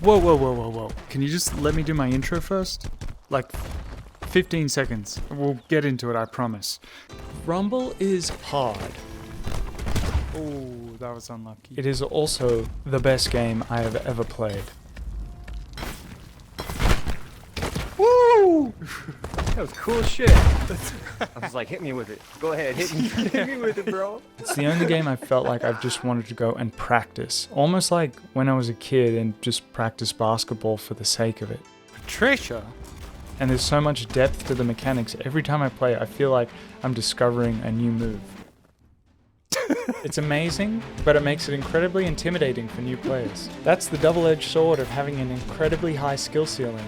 Whoa, whoa, whoa, whoa, whoa. Can you just let me do my intro first? Like 15 seconds. We'll get into it, I promise. Rumble is hard. Oh, that was unlucky. It is also the best game I have ever played. Woo! That was cool shit. I was like, hit me with it. Go ahead, hit me with it, bro. It's the only game I felt like I've just wanted to go and practice. Almost like when I was a kid and just practice basketball for the sake of it. Patricia! And there's so much depth to the mechanics. Every time I play, I feel like I'm discovering a new move. It's amazing, but it makes it incredibly intimidating for new players. That's the double-edged sword of having an incredibly high skill ceiling.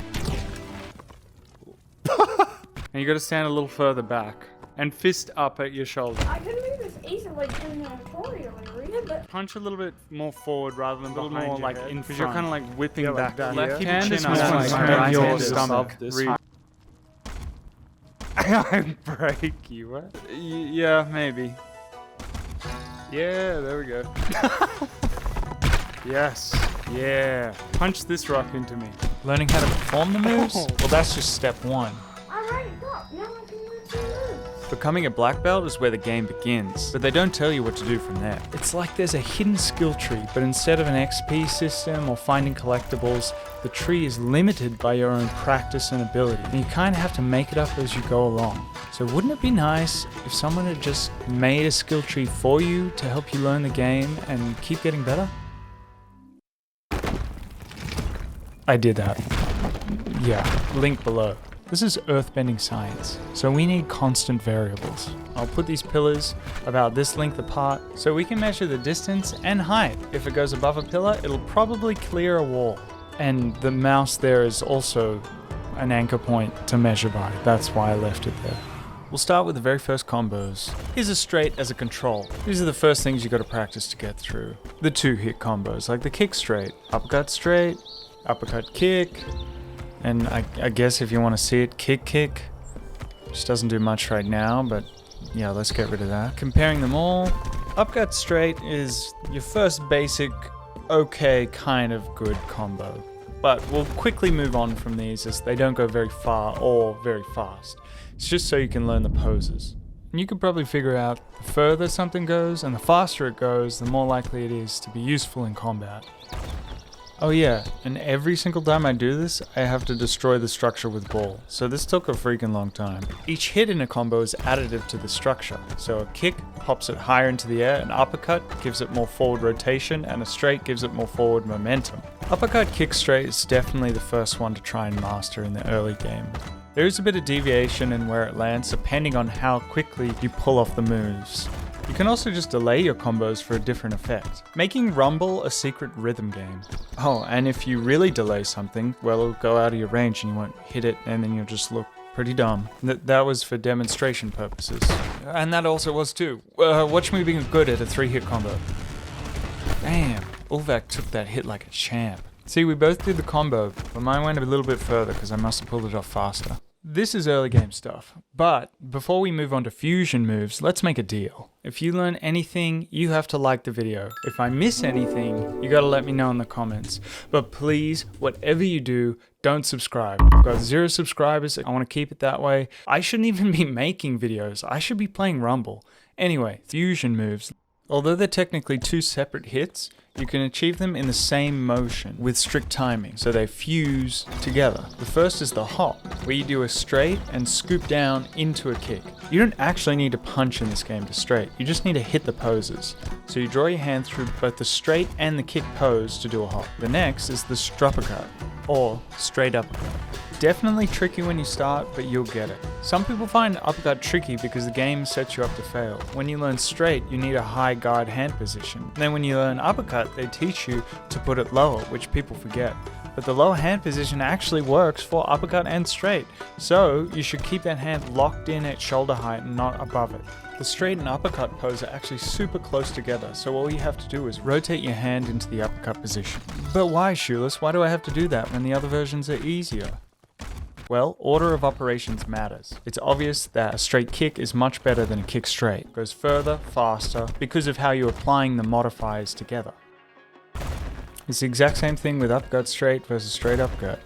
And you gotta stand a little further back and fist up at your shoulder. I couldn't make this easy like doing an tutorial and read it, but Punch a little bit more forward rather than a little more like in front. Because you're kind of like whipping Yeah, like back. that. Left Yeah. hand is Chin more up, like right turn hand your is stomach. above this. I break you. What? Yeah, maybe. Yeah, there we go. Yes. Yeah. Punch this rock into me. Learning how to perform the moves? Well, that's just step one. I read it up. Now I can learn some moves. Becoming a black belt is where the game begins, but they don't tell you what to do from there. It's like there's a hidden skill tree, but instead of an XP system or finding collectibles, the tree is limited by your own practice and ability, and you kind of have to make it up as you go along. So wouldn't it be nice if someone had just made a skill tree for you to help you learn the game and keep getting better? I did that. Yeah, link below. This is earthbending science, so we need constant variables. I'll put these pillars about this length apart so we can measure the distance and height. If it goes above a pillar, it'll probably clear a wall. And the mouse there is also an anchor point to measure by. That's why I left it there. We'll start with the very first combos. Here's a straight as a control. These are the first things you gotta practice to get through. The 2-hit combos, like the kick straight, uppercut straight, uppercut kick, and I guess if you want to see it, kick. Just doesn't do much right now, but yeah, let's get rid of that. Comparing them all, uppercut straight is your first basic, okay, kind of good combo. But we'll quickly move on from these as they don't go very far or very fast. It's just so you can learn the poses. And you could probably figure out the further something goes and the faster it goes, the more likely it is to be useful in combat. Oh yeah, and every single time I do this, I have to destroy the structure with ball. So this took a freaking long time. Each hit in a combo is additive to the structure. So a kick pops it higher into the air, an uppercut gives it more forward rotation, and a straight gives it more forward momentum. Uppercut kick straight is definitely the first one to try and master in the early game. There is a bit of deviation in where it lands depending on how quickly you pull off the moves. You can also just delay your combos for a different effect, making Rumble a secret rhythm game. Oh, and if you really delay something, well, it'll go out of your range and you won't hit it, and then you'll just look pretty dumb. That was for demonstration purposes. And that also was too. Watch me being good at a 3-hit combo. Damn, Ulvac took that hit like a champ. See, we both did the combo, but mine went a little bit further because I must have pulled it off faster. This is early game stuff, but before we move on to fusion moves, let's make a deal. If you learn anything, you have to like the video. If I miss anything, you gotta let me know in the comments. But please, whatever you do, don't subscribe. I've got 0 subscribers, I wanna keep it that way. I shouldn't even be making videos, I should be playing Rumble. Anyway, fusion moves. Although they're technically 2 separate hits, you can achieve them in the same motion with strict timing, so they fuse together. The first is the hop, where you do a straight and scoop down into a kick. You don't actually need to punch in this game to straight, you just need to hit the poses. So you draw your hand through both the straight and the kick pose to do a hop. The next is the struppercut, or straight uppercut. Definitely tricky when you start, but you'll get it. Some people find uppercut tricky because the game sets you up to fail. When you learn straight, you need a high guard hand position. And then when you learn uppercut, they teach you to put it lower, which people forget. But the lower hand position actually works for uppercut and straight. So you should keep that hand locked in at shoulder height and not above it. The straight and uppercut pose are actually super close together, so all you have to do is rotate your hand into the uppercut position. But why, Shoeless? Why do I have to do that when the other versions are easier? Well, order of operations matters. It's obvious that a straight kick is much better than a kick straight. It goes further, faster, because of how you're applying the modifiers together. It's the exact same thing with uppercut straight versus straight uppercut.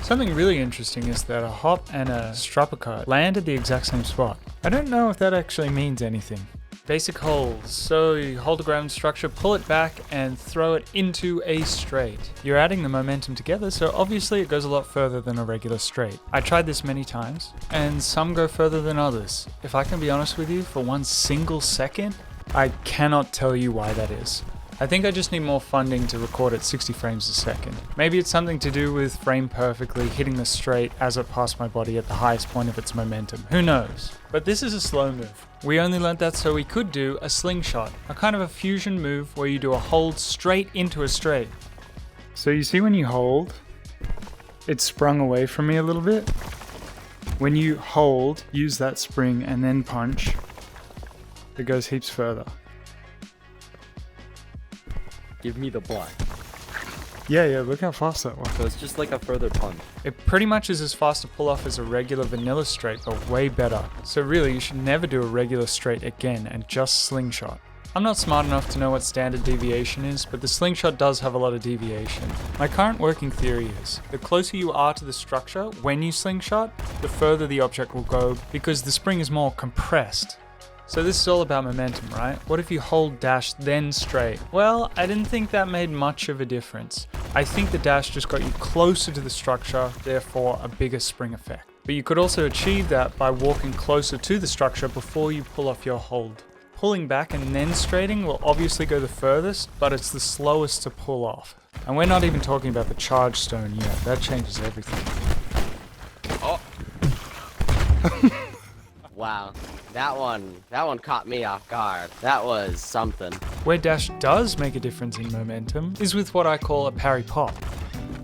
Something really interesting is that a hop and a struppercut land at the exact same spot. I don't know if that actually means anything. Basic holds. So you hold the ground structure, pull it back, and throw it into a straight. You're adding the momentum together, so obviously it goes a lot further than a regular straight. I tried this many times, and some go further than others. If I can be honest with you, for one single second, I cannot tell you why that is. I think I just need more funding to record at 60 frames a second. Maybe it's something to do with frame perfectly hitting the straight as it passed my body at the highest point of its momentum. Who knows? But this is a slow move. We only learnt that so we could do a slingshot, a kind of a fusion move where you do a hold straight into a straight. So you see when you hold, it sprung away from me a little bit. When you hold, use that spring and then punch, it goes heaps further. Give me the block. Yeah, look how fast that was. So it's just like a further punch. It pretty much is as fast to pull off as a regular vanilla straight, but way better. So really, you should never do a regular straight again and just slingshot. I'm not smart enough to know what standard deviation is, but the slingshot does have a lot of deviation. My current working theory is, the closer you are to the structure when you slingshot, the further the object will go because the spring is more compressed. So this is all about momentum, right? What if you hold dash then straight? Well, I didn't think that made much of a difference. I think the dash just got you closer to the structure, therefore a bigger spring effect. But you could also achieve that by walking closer to the structure before you pull off your hold. Pulling back and then straighting will obviously go the furthest, but it's the slowest to pull off. And we're not even talking about the charge stone yet. That changes everything. Oh. Wow, that one caught me off guard. That was something. Where dash does make a difference in momentum is with what I call a parry pop,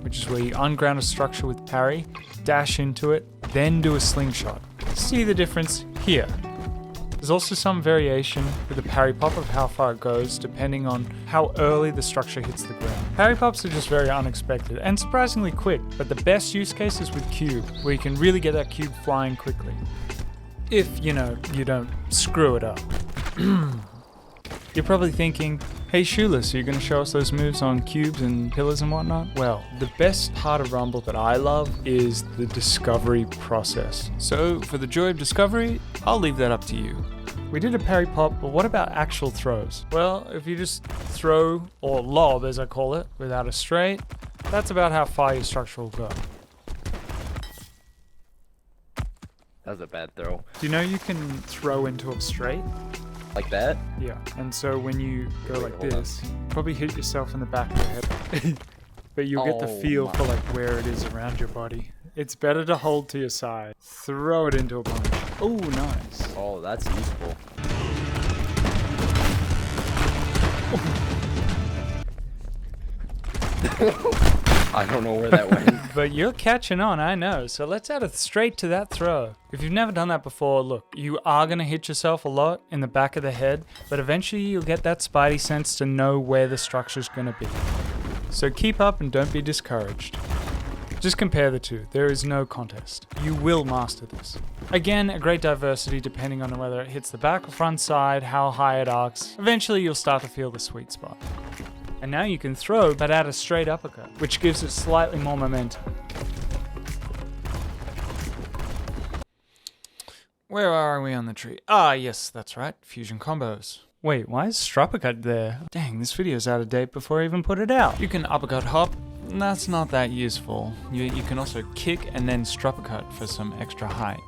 which is where you unground a structure with parry, dash into it, then do a slingshot. See the difference here. There's also some variation with the parry pop of how far it goes depending on how early the structure hits the ground. Parry pops are just very unexpected and surprisingly quick, but the best use case is with cube, where you can really get that cube flying quickly. If, you don't screw it up. You're probably thinking, hey Shoeless, are you going to show us those moves on cubes and pillars and whatnot? Well, the best part of Rumble that I love is the discovery process. So for the joy of discovery, I'll leave that up to you. We did a parry pop, but what about actual throws? Well, if you just throw, or lob as I call it, without a straight, that's about how far your structure will go. That was a bad throw. Do you know you can throw into a straight? Like that? Yeah, and so when you go Wait, like hold on. this, probably hit yourself in the back of the head. But you'll get the Oh feel my. for like where it is around your body. It's better to hold to your side. Throw it into a punch. Oh, nice. Oh, that's useful. I don't know where that went. But you're catching on, I know. So let's add it straight to that throw. If you've never done that before, look, you are going to hit yourself a lot in the back of the head, but eventually you'll get that spidey sense to know where the structure's going to be. So keep up and don't be discouraged. Just compare the two. There is no contest. You will master this. Again, a great diversity depending on whether it hits the back or front side, how high it arcs. Eventually you'll start to feel the sweet spot. And now you can throw, but add a straight uppercut, which gives it slightly more momentum. Where are we on the tree? Ah, yes, that's right. Fusion combos. Wait, why is struppercut there? Dang, this video's out of date before I even put it out. You can uppercut hop. That's not that useful. You can also kick and then struppercut for some extra height.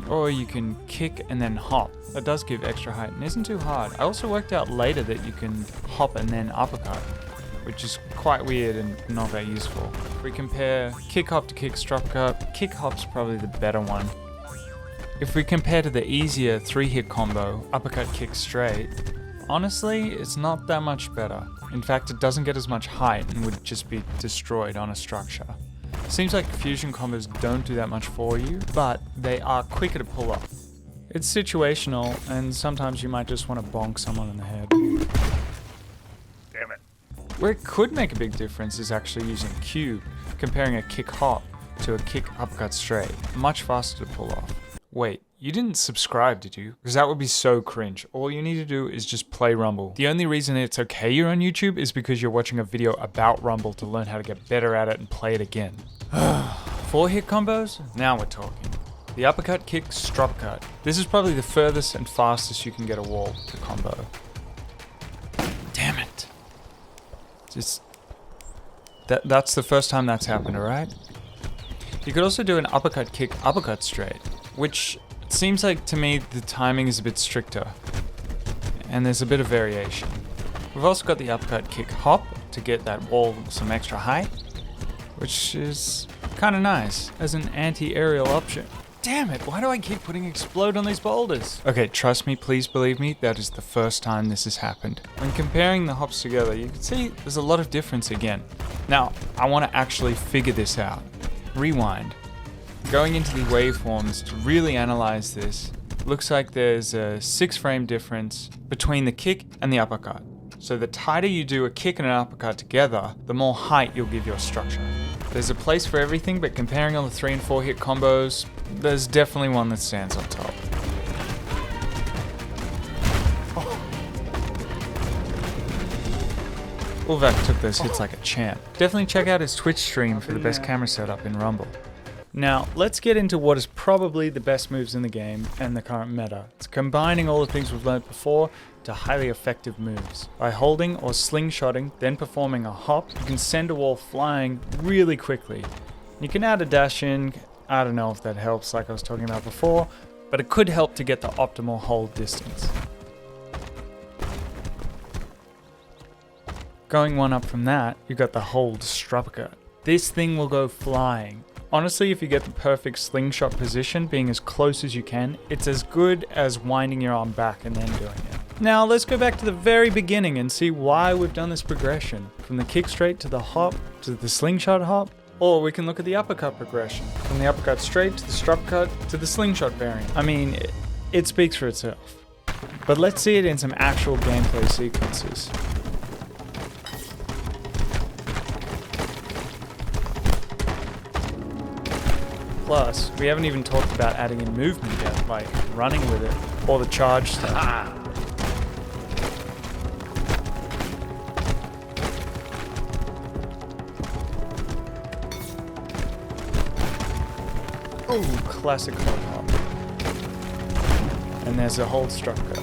Or you can kick and then hop. That does give extra height and isn't too hard. I also worked out later that you can hop and then uppercut, which is quite weird and not that useful. If we compare kick hop to kick struppercut, kick hop's probably the better one. If we compare to the easier 3-hit combo, uppercut kick straight, honestly, it's not that much better. In fact, it doesn't get as much height and would just be destroyed on a structure. Seems like fusion combos don't do that much for you, but they are quicker to pull off. It's situational, and sometimes you might just want to bonk someone in the head. Damn it. Where it could make a big difference is actually using cube, comparing a kick hop to a kick uppercut straight. Much faster to pull off. Wait, you didn't subscribe, did you? Because that would be so cringe. All you need to do is just play Rumble. The only reason it's okay you're on YouTube is because you're watching a video about Rumble to learn how to get better at it and play it again. 4-hit combos? Now we're talking. The uppercut, kick, strop cut. This is probably the furthest and fastest you can get a wall to combo. Damn it. Just... That's the first time that's happened, alright? You could also do an uppercut, kick, uppercut straight, which seems like to me the timing is a bit stricter. And there's a bit of variation. We've also got the uppercut, kick, hop to get that wall some extra height, which is kind of nice as an anti-aerial option. Damn it, why do I keep putting explode on these boulders? Okay, trust me, please believe me, that is the first time this has happened. When comparing the hops together, you can see there's a lot of difference again. Now, I want to actually figure this out. Rewind. Going into the waveforms to really analyze this, looks like there's a 6-frame difference between the kick and the uppercut. So the tighter you do a kick and an uppercut together, the more height you'll give your structure. There's a place for everything, but comparing all the 3 and 4 hit combos, there's definitely one that stands on top. Ulvac took those hits like a champ. Definitely check out his Twitch stream for the best camera setup in Rumble. Now, let's get into what is probably the best moves in the game and the current meta. It's combining all the things we've learned before to highly effective moves. By holding or slingshotting, then performing a hop, you can send a wall flying really quickly. You can add a dash in, I don't know if that helps like I was talking about before, but it could help to get the optimal hold distance. Going one up from that, you got the hold strop cut. This thing will go flying. Honestly, if you get the perfect slingshot position, being as close as you can, it's as good as winding your arm back and then doing it. Now let's go back to the very beginning and see why we've done this progression. From the kick straight to the hop, to the slingshot hop, or we can look at the uppercut progression. From the uppercut straight to the strop cut to the slingshot variant. I mean, it speaks for itself. But let's see it in some actual gameplay sequences. Plus, we haven't even talked about adding in movement yet, like running with it, or the charge stuff. Ooh, classic hop hop. And there's a hold strop cut.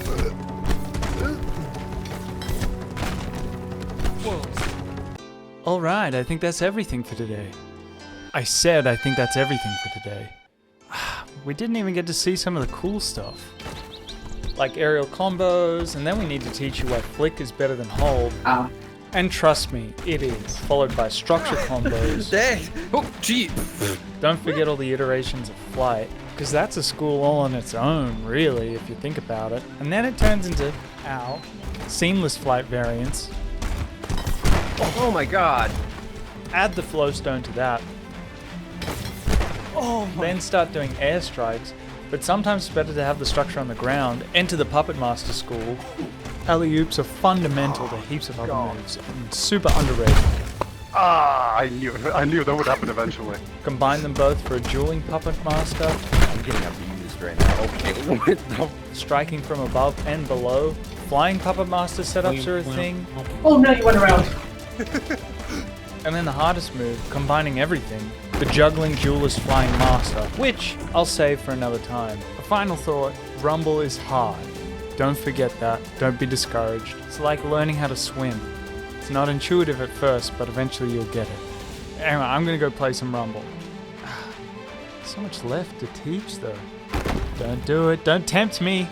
Alright, I think that's everything for today. I said I think that's everything for today. We didn't even get to see some of the cool stuff. Like aerial combos, and then we need to teach you why flick is better than hold. And trust me, it is. Followed by structure combos. Oh, gee. Don't forget all the iterations of flight, because that's a school all on its own, really, if you think about it. And then it turns into, seamless flight variants. Oh my god. Add the flowstone to that. Then start doing airstrikes, but sometimes it's better to have the structure on the ground. Enter the Puppet Master school. Alley-oops are fundamental to heaps of other moves, and super underrated. I knew that would happen eventually. Combine them both for a dueling Puppet Master. I'm getting abused right now. Okay, what the... Striking from above and below. Flying Puppet Master setups are a thing. Oh no, you went around. And then the hardest move, combining everything, the juggling duelist flying master, which I'll save for another time. A final thought, Rumble is hard. Don't forget that, don't be discouraged. It's like learning how to swim. It's not intuitive at first, but eventually you'll get it. Anyway, I'm gonna go play some Rumble. So much left to teach though. Don't do it, don't tempt me.